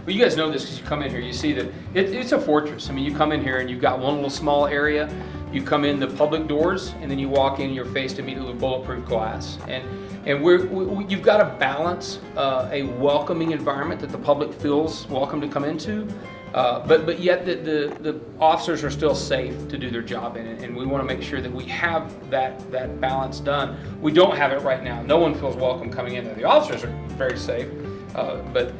well, you guys know this because you come in here, you see that it's a fortress. I mean, you come in here and you've got one little small area. You come in the public doors, and then you walk in, you're faced immediately with bulletproof glass. And you've got to balance a welcoming environment that the public feels welcome to come into, but yet the officers are still safe to do their job in it, and we want to make sure that we have that balance done. We don't have it right now. No one feels welcome coming in there. The officers are very safe, but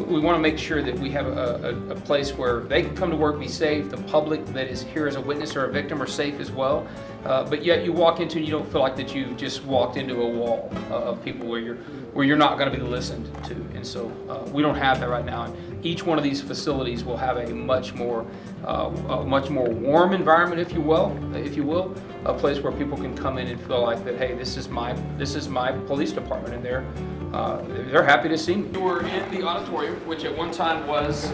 we want to make sure that we have a place where they can come to work, be safe. The public that is here as a witness or a victim are safe as well. But yet you walk into and you don't feel like that you just walked into a wall of people where you're not going to be listened to. And so we don't have that right now. And each one of these facilities will have a much more warm environment, if you will, a place where people can come in and feel like that, hey, this is my police department, and they're happy to see me. We're in the auditorium, which at one time was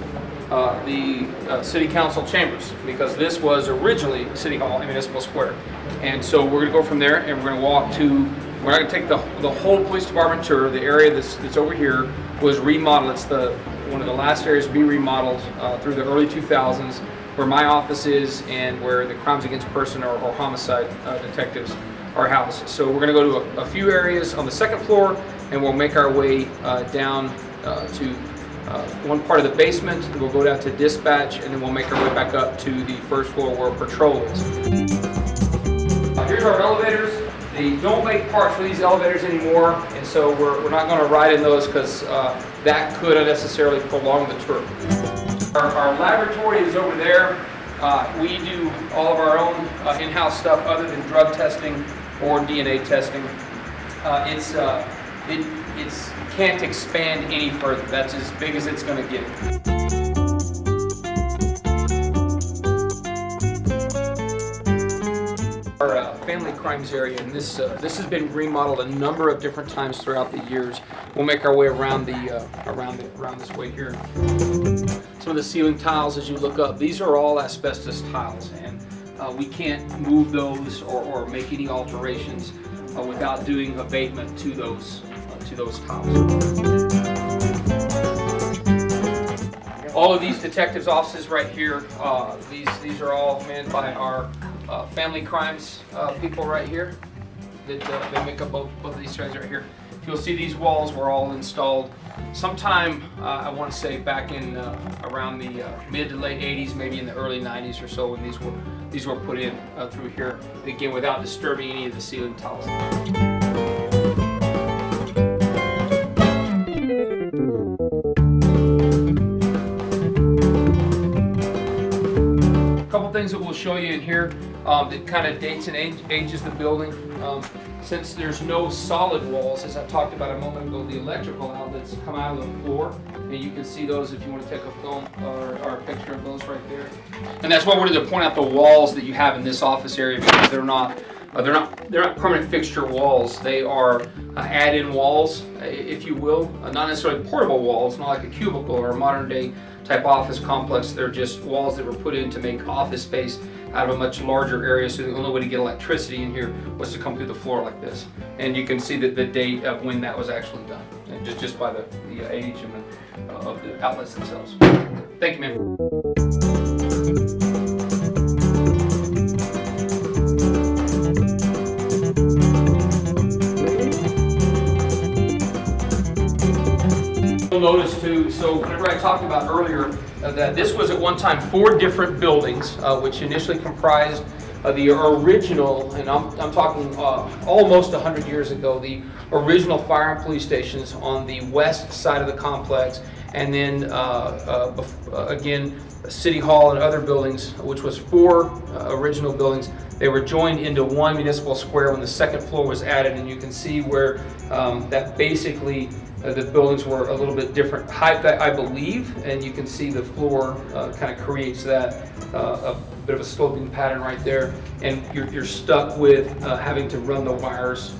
the City Council chambers, because this was originally City Hall and Municipal Square. And so we're going to go from there, and we're going to walk to. We're not going to take the whole police department tour. The area that's over here was remodeled. It's one of the last areas to be remodeled through the early 2000s, where my office is and where the crimes against person or homicide detectives are housed. So we're going to go to a few areas on the second floor, and we'll make our way down to one part of the basement. We'll go down to dispatch, and then we'll make our way back up to the first floor where patrol is. Here's our elevators. They don't make parts for these elevators anymore, and so we're not going to ride in those because that could unnecessarily prolong the tour. Our laboratory is over there. We do all of our own in-house stuff other than drug testing or DNA testing. It can't expand any further. That's as big as it's going to get. Our family crimes area, and this has been remodeled a number of different times throughout the years. We'll make our way around this way here. Some of the ceiling tiles, as you look up, these are all asbestos tiles, and we can't move those or make any alterations without doing abatement to those tiles. All of these detectives' offices right here, these are all manned by our family crimes people right here. They make up both of these threads right here. You'll see these walls were all installed sometime, I want to say back in around the mid to late 80s, maybe in the early 90s or so, when these were put in through here, again without disturbing any of the ceiling tiles. Couple things that we'll show you in here that kind of dates and ages the building. Since there's no solid walls, as I talked about a moment ago, the electrical outlets come out of the floor, and you can see those if you want to take a film or a picture of those right there. And that's why I wanted to point out the walls that you have in this office area, because they're not permanent fixture walls. They are add-in walls, if you will, not necessarily portable walls, not like a cubicle or a modern day type office complex. They're just walls that were put in to make office space out of a much larger area, so the only way to get electricity in here was to come through the floor like this. And you can see that the date of when that was actually done, and just by the age of the outlets themselves. Thank you, ma'am. You'll notice too, so whenever I talked about earlier that this was at one time 4 different buildings, which initially comprised the original, and I'm talking almost 100 years ago, the original fire and police stations on the west side of the complex, and then again City Hall and other buildings, which was 4 original buildings. They were joined into one municipal square when the second floor was added, and you can see where that basically the buildings were a little bit different height, I believe, and you can see the floor kind of creates that a bit of a sloping pattern right there, and you're stuck with having to run the wires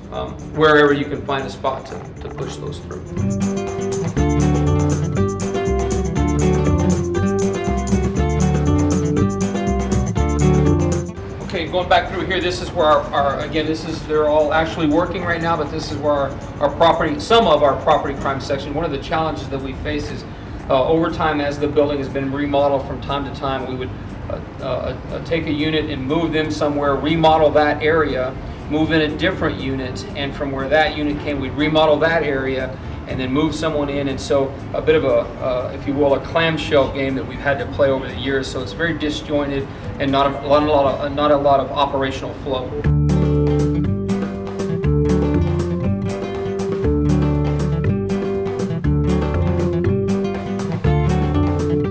wherever you can find a spot to push those through. Okay, going back through here, this is where they're all actually working right now, but this is where some of our property crime section. One of the challenges that we face is over time, as the building has been remodeled from time to time, we would take a unit and move them somewhere, remodel that area, move in a different unit, and from where that unit came, we'd remodel that area and then move someone in. And so a bit of a, if you will, a clamshell game that we've had to play over the years. So it's very disjointed and not a lot of operational flow.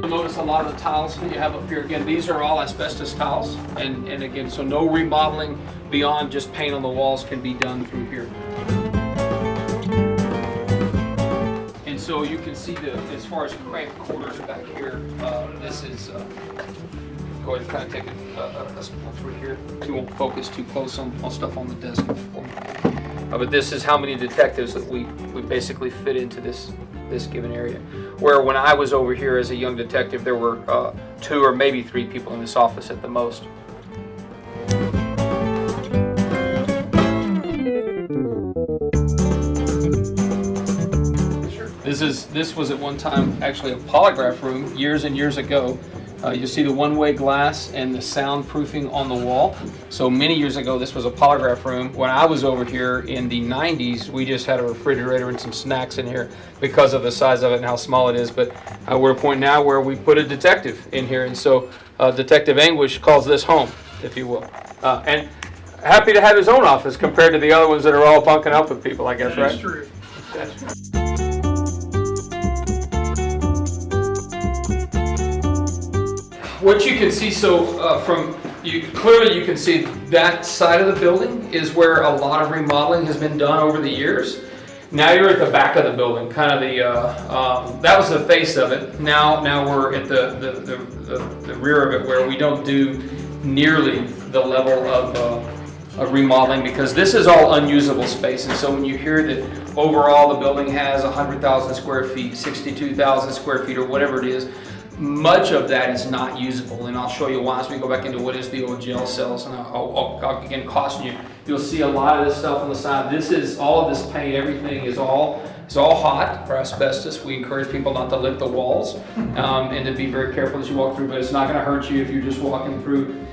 Notice a lot of the tiles that you have up here. Again, these are all asbestos tiles, and again, so no remodeling beyond just paint on the walls can be done through here. And so you can see as far as cramped quarters back here, this is, go ahead and kind of take a spot through here. We won't focus too close on stuff on the desk. But this is how many detectives that we basically fit into this given area. Where when I was over here as a young detective, there were 2 or maybe 3 people in this office at the most. This was at one time actually a polygraph room years and years ago. You'll see the one-way glass and the soundproofing on the wall. So many years ago, this was a polygraph room. When I was over here in the 90s, we just had a refrigerator and some snacks in here because of the size of it and how small it is. But we're at a point now where we put a detective in here, and so Detective Anguish calls this home, if you will. And happy to have his own office compared to the other ones that are all bunking up with people, I guess, right? That's true. That's true. What you can see, clearly you can see that side of the building is where a lot of remodeling has been done over the years. Now you're at the back of the building, kind of that was the face of it. Now we're at the rear of it, where we don't do nearly the level of remodeling, because this is all unusable space. And so when you hear that overall the building has 100,000 square feet, 62,000 square feet, or whatever it is, much of that is not usable, and I'll show you why as we go back into what is the old jail cells, and I'll again caution you. You'll see a lot of this stuff on the side. This is all of this paint. Everything is all hot for asbestos. We encourage people not to lift the walls and to be very careful as you walk through. But it's not going to hurt you if you're just walking through.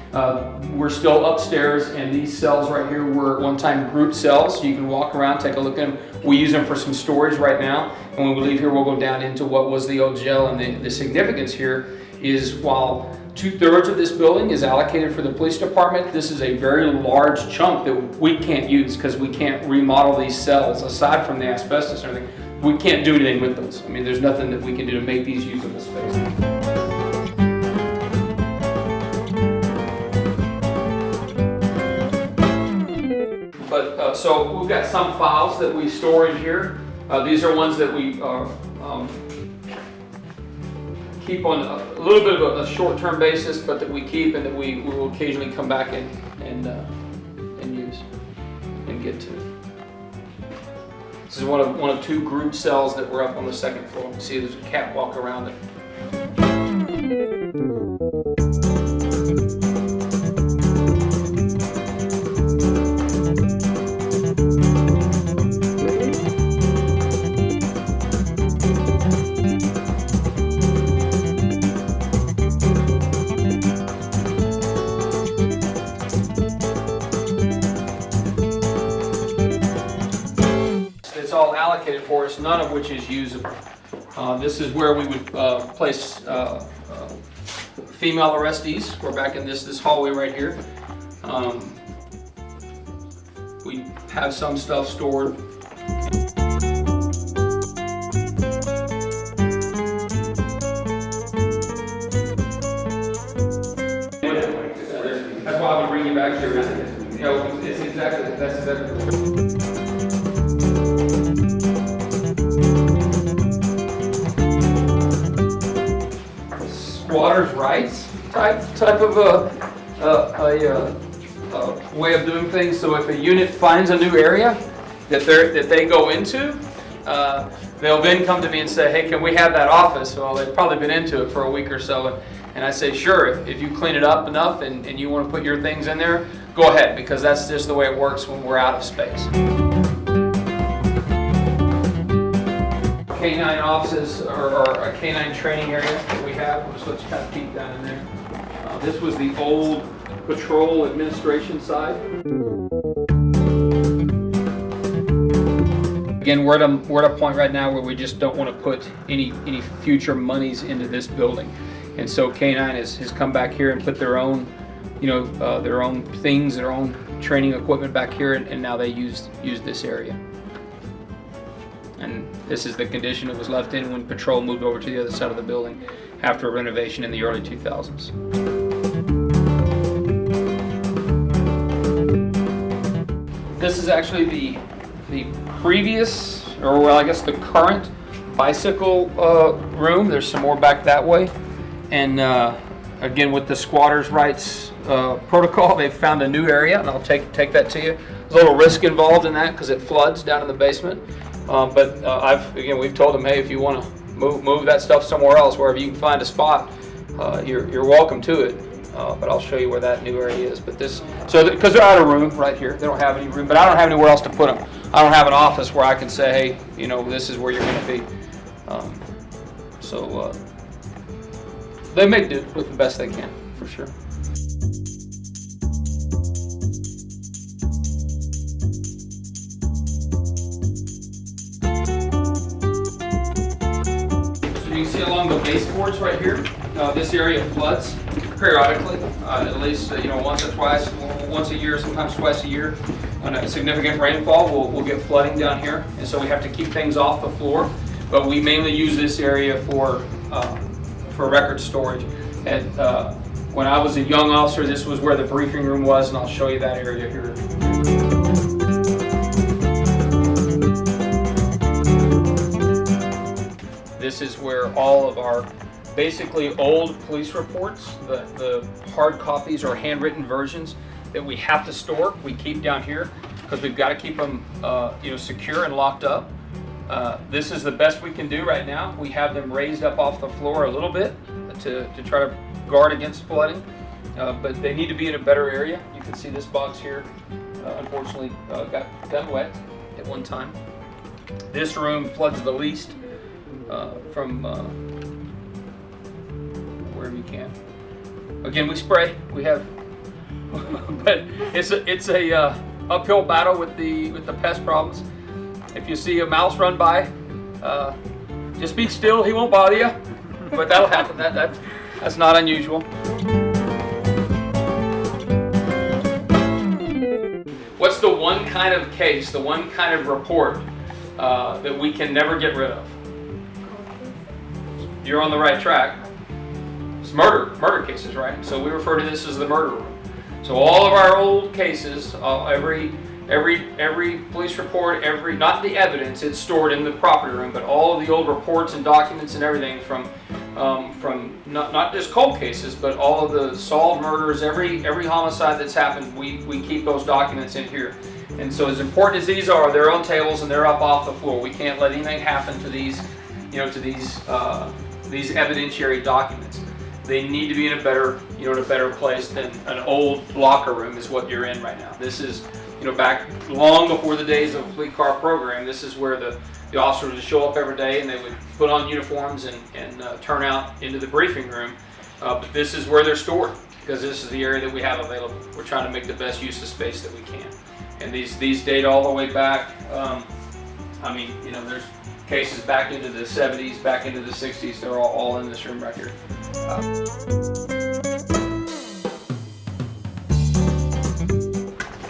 We're still upstairs, and these cells right here were at one time group cells. So you can walk around, take a look at them. We use them for some storage right now. And when we leave here, we'll go down into what was the old jail. And the significance here is, while 2/3 of this building is allocated for the police department, this is a very large chunk that we can't use because we can't remodel these cells. Aside from the asbestos and everything, we can't do anything with those. I mean, there's nothing that we can do to make these usable space. But so we've got some files that we store in here. These are ones that we keep on a little bit of a short-term basis, but that we keep and that we will occasionally come back and use and get to. This is one of 2 group cells that were up on the 2nd floor. You see there's a catwalk around it. All allocated for us, none of which is usable. This is where we would place female arrestees. We're back in this hallway right here. We have some stuff stored. That's why I would bring you back here. You know, that's exactly. Squatters' rights type of a way of doing things. So if a unit finds a new area that they go into, they'll then come to me and say, "Hey, can we have that office?" Well, they've probably been into it for a week or so, and I say, "Sure, if you clean it up enough and you want to put your things in there, go ahead," because that's just the way it works when we're out of space. canine offices or a canine training area that we have. We'll just let you kind of peek down in there. This was the old patrol administration side. Again, we're at a point right now where we just don't want to put any future monies into this building, and so K9 has come back here and put their own, their own things, their own training equipment back here, and now they use this area. And this is the condition it was left in when Patrol moved over to the other side of the building after a renovation in the early 2000s. This is actually the previous, or well, I guess the current bicycle room. There's some more back that way. And again, with the squatters' rights protocol, they've found a new area, and I'll take that to you. There's a little risk involved in that because it floods down in the basement. But we've told them, hey, if you want to move that stuff somewhere else, wherever you can find a spot, you're welcome to it. But I'll show you where that new area is. But because they're out of room right here, they don't have any room. But I don't have anywhere else to put them. I don't have an office where I can say, hey, this is where you're going to be. They make do with the best they can, for sure. So you can see along the baseboards right here, this area floods periodically, at least once or twice, once a year, sometimes twice a year. On a significant rainfall, we'll get flooding down here, and so we have to keep things off the floor. But we mainly use this area for record storage. And when I was a young officer, this was where the briefing room was, and I'll show you that area here. This is where all of our basically old police reports, the hard copies or handwritten versions that we have to store, we keep down here because we've got to keep them secure and locked up. This is the best we can do right now. We have them raised up off the floor a little bit to try to guard against flooding, but they need to be in a better area. You can see this box here, unfortunately, got wet at one time. This room floods the least from wherever you can. Again, we spray. We have, but it's a uphill battle with the pest problems. If you see a mouse run by, just be still. He won't bother you. But that'll happen. That's not unusual. What's the one kind of case, the one kind of report that we can never get rid of? You're on the right track. It's murder cases, right? So we refer to this as the murder room. So all of our old cases, every police report, not the evidence, it's stored in the property room, but all of the old reports and documents and everything from not just cold cases, but all of the solved murders, every homicide that's happened, we keep those documents in here. And so as important as these are, they're on tables and they're up off the floor. We can't let anything happen to these evidentiary documents. They need to be in a better place than an old locker room is what you're in right now. This is, back long before the days of a fleet car program, this is where the officers would show up every day and they would put on uniforms and turn out into the briefing room. But this is where they're stored because this is the area that we have available. We're trying to make the best use of space that we can. And these date all the way back. There's cases back into the 70s, back into the 60s. They're all in this room right here.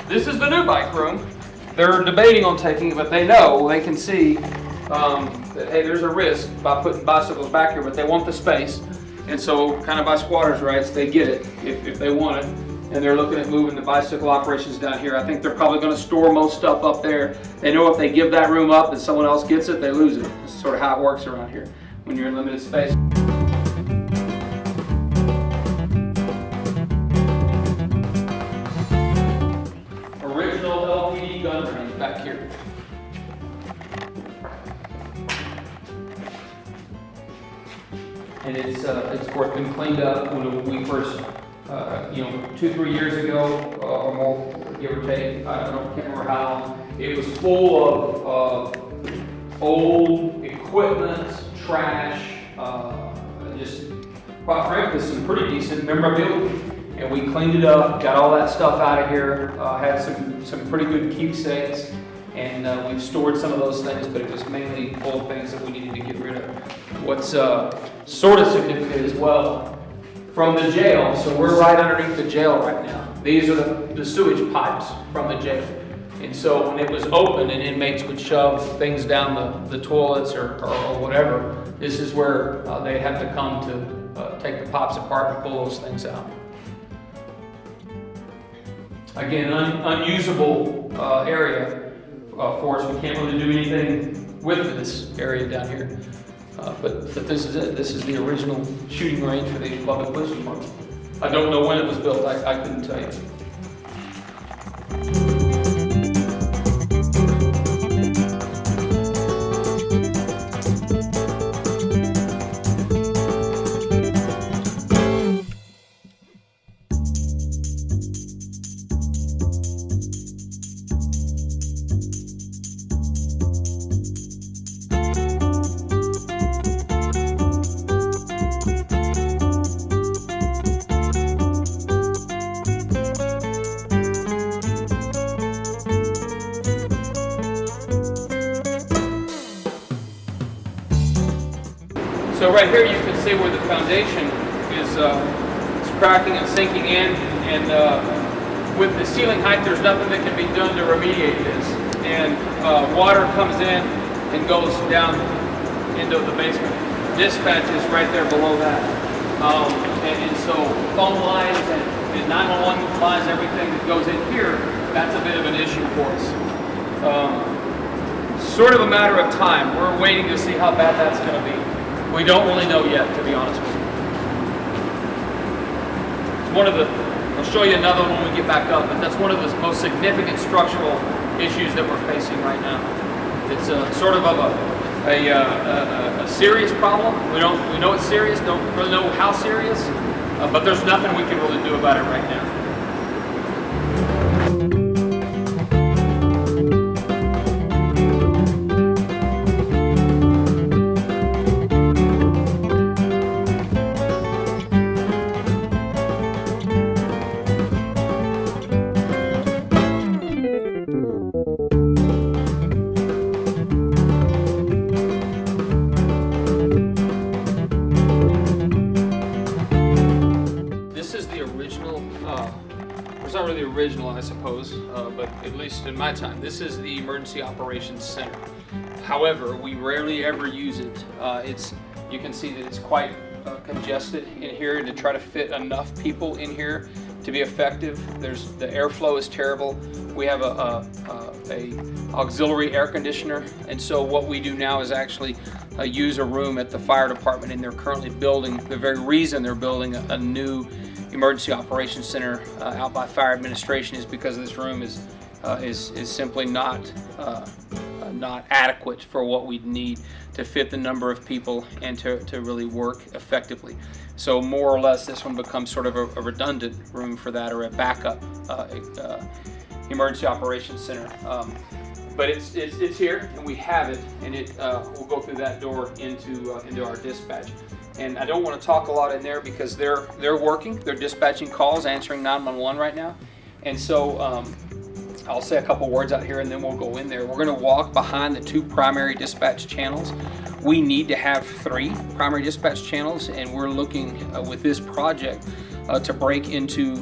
This is the new bike room. They're debating on taking it, but they can see that, hey, there's a risk by putting bicycles back here, but they want the space. And so kind of by squatters' rights, they get it if they want it. And they're looking at moving the bicycle operations down here. I think they're probably going to store most stuff up there. They know if they give that room up and someone else gets it, they lose it. This is sort of how it works around here when you're in limited space. Original LPD gun range back here. And it's of course been cleaned up when we first 2-3 years ago or more, give or take. I can't remember how. It was full of old equipment equipment, trash, just quite frankly some pretty decent memorabilia. And we cleaned it up, got all that stuff out of here, had some pretty good keepsakes, and we've stored some of those things, but it was mainly full of things that we needed to get rid of. What's sort of significant as well, from the jail, so we're right underneath the jail right now. These are the sewage pipes from the jail. And so when it was open and inmates would shove things down the toilets or whatever, this is where they have to come to take the pipes apart and pull those things out. Again, unusable area for us. We can't really do anything with this area down here. But this is it. This is the original shooting range for the Lubbock Police Department. I don't know when it was built. I couldn't tell you. So right here you can see where the foundation is cracking and sinking in, and with the ceiling height there's nothing that can be done to remediate this. And water comes in and goes down into the basement. Dispatch is right there below that. And so phone lines and 911 lines, everything that goes in here, that's a bit of an issue for us. Sort of a matter of time. We're waiting to see how bad that's going to be. We don't really know yet, to be honest with you. I'll show you another one when we get back up, but that's one of the most significant structural issues that we're facing right now. It's sort of a serious problem. We know it's serious, don't really know how serious, but there's nothing we can really do about it right now. It's not really original, I suppose, but at least in my time, this is the Emergency Operations Center. However, we rarely ever use it. You can see that it's quite congested in here, and to try to fit enough people in here to be effective, the airflow is terrible. We have a auxiliary air conditioner, and so what we do now is actually use a room at the fire department, and they're currently building, the very reason they're building a new Emergency Operations Center out by Fire Administration is because this room is simply not adequate for what we need to fit the number of people and to really work effectively. So more or less this one becomes sort of a redundant room for that, or a backup Emergency Operations Center. But it's here, and we have it, and we'll go through that door into our dispatch. And I don't want to talk a lot in there because they're working, they're dispatching calls, answering 911 right now. And so I'll say a couple words out here and then we'll go in there. We're going to walk behind the 2 primary dispatch channels. We need to have 3 primary dispatch channels, and we're looking with this project to break into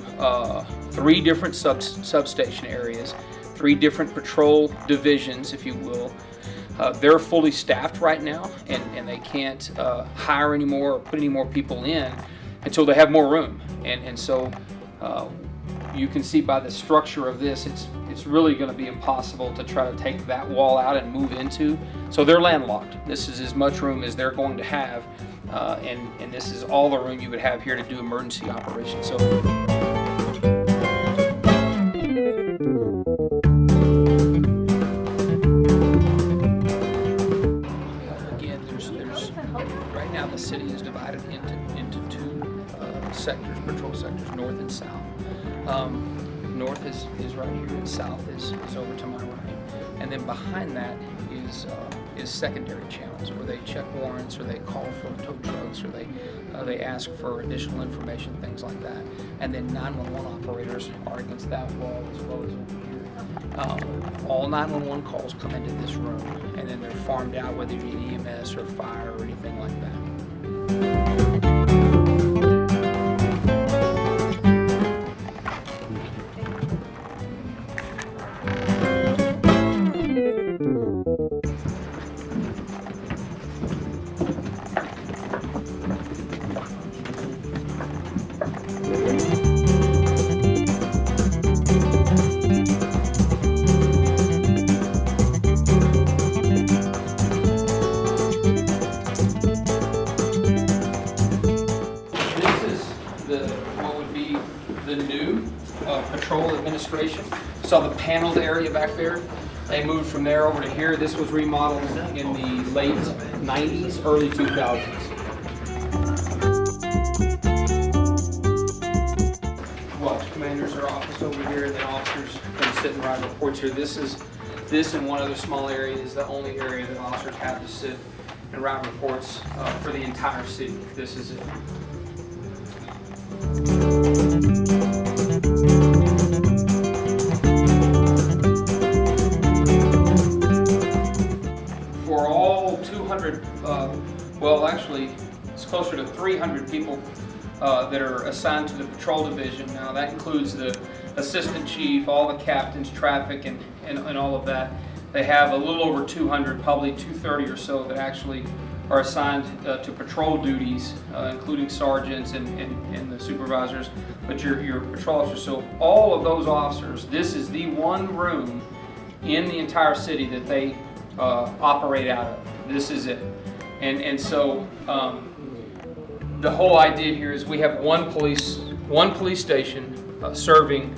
3 different substation areas, 3 different patrol divisions, if you will. They're fully staffed right now, and they can't hire any more or put any more people in until they have more room. And so you can see by the structure of this, it's really going to be impossible to try to take that wall out and move into. So they're landlocked. This is as much room as they're going to have, and this is all the room you would have here to do emergency operations. So. Right now the city is divided into 2 sectors, patrol sectors, north and south. North is right here, and south is over to my right. And then behind that is is secondary channels where they check warrants or they call for tow trucks or they ask for additional information, things like that. And then 911 operators are against that wall as well as over here. All 911 calls come into this room, and then they're farmed out whether you need EMS or fire or anything like that. What would be the new patrol administration. Saw the paneled area back there. They moved from there over to here. This was remodeled in the late 90s, early 2000s. Watch commanders are office over here, and then officers can sit and write reports here. This and one other small area is the only area that officers have to sit and write reports for the entire city. This is it. For all 200, well actually it's closer to 300 people that are assigned to the patrol division. Now that includes the assistant chief, all the captains, traffic, and all of that. They have a little over 200, probably 230 or so that actually are assigned to patrol duties, including sergeants and the supervisors, but your patrol officers. So all of those officers, this is the one room in the entire city that they operate out of. This is it. And so the whole idea here is we have one police station serving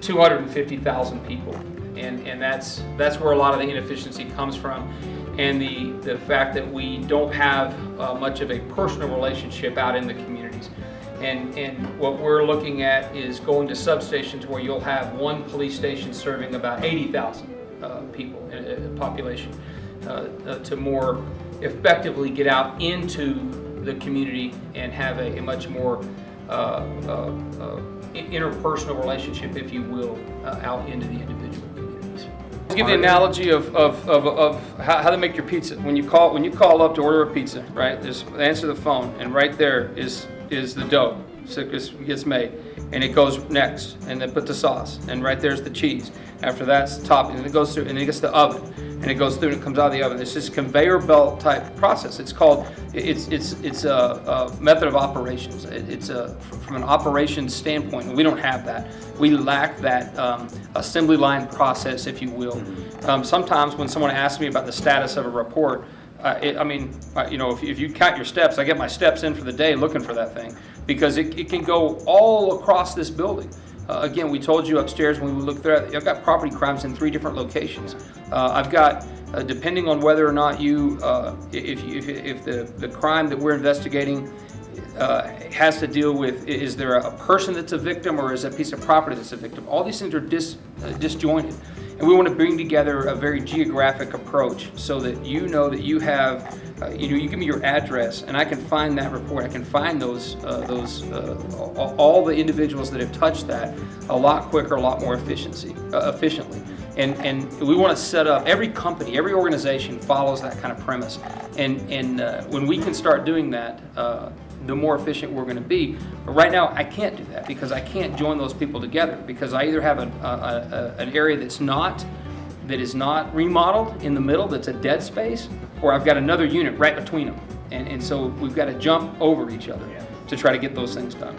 250,000 people. And that's where a lot of the inefficiency comes from, and the fact that we don't have much of a personal relationship out in the communities. And what we're looking at is going to substations where you'll have one police station serving about 80,000 people in population to more effectively get out into the community and have a much more interpersonal relationship, if you will, out into the individual communities. Let's give the analogy of how to make your pizza. When you call up to order a pizza, right? There's answer the phone, and right there is the dough. So it gets made, and it goes next, and then put the sauce, and right there's the cheese. After that's the topping, and it goes through, and then it gets the oven, and it goes through, and it comes out of the oven. It's this conveyor belt type process. It's a method of operations. It's from an operations standpoint, and we don't have that. We lack that assembly line process, if you will. Sometimes when someone asks me about the status of a report, if you count your steps, I get my steps in for the day looking for that thing, because it can go all across this building. Again, we told you upstairs when we looked through it, I've got property crimes in 3 different locations. I've got, depending on whether or not if the crime that we're investigating has to deal with, is there a person that's a victim, or is it a piece of property that's a victim? All these things are disjointed. And we want to bring together a very geographic approach so that you know that you have, you give me your address and I can find that report. I can find all the individuals that have touched that a lot quicker, a lot more efficiently. And we want to set up, every company, every organization follows that kind of premise. And when we can start doing that, the more efficient we're going to be. But right now, I can't do that because I can't join those people together, because I either have an area that is not remodeled in the middle, that's a dead space, or I've got another unit right between them. And so we've got to jump over each other to try to get those things done.